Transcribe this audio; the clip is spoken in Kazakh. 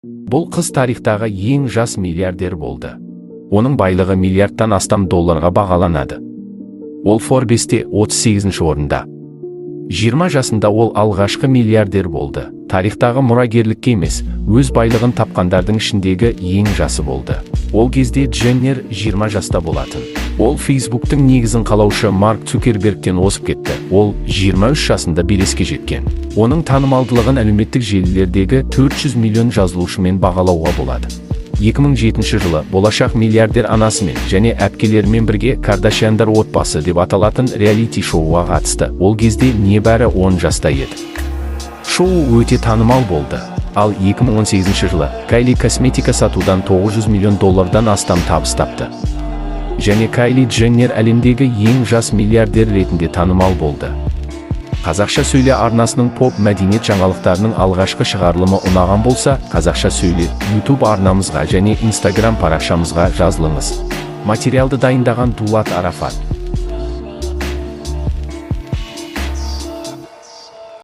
Бұл қыз тарихтағы ең жас миллиардер болды. Оның байлығы миллиардтан астам долларға бағаланады. Ол Forbes-те 38-ші орында. 20 жасында ол алғашқы миллиардер болды. Тарихтағы мұрагерлікке емес, өз байлығын тапқандардың ішіндегі ең жасы болды. Ол кезде Дженнер 20 жаста болатын. Ол Фейсбуктың негізін қалаушы Марк Цукербергтен озып кетті. Ол 23 жасында белеске жеткен. Оның танымалдылығын әлеуметтік желілердегі 400 миллион жазылушымен бағалауға болады. 2007 жылы болашақ миллиардер анасымен және әпкелерімен бірге Кардашьяндар отбасы деп аталатын реалити шоуға қатысты. Ол кезде небәрі 10 жаста еді. Шоу өте танымал болды. Ал 2018 жылы Кайли косметика сатудан 900 миллион доллардан астам табыс тапты. Және Кайли Дженнер әлемдегі ең жас миллиардер ретінде танымал болды. Қазақша сөйле арнасының поп мәдениет жаңалықтарының алғашқы шығарылымы ұнаған болса, Қазақша сөйле YouTube арнамызға және Instagram парақшамызға жазылыңыз. Материалды дайындаған Дулат Арафат.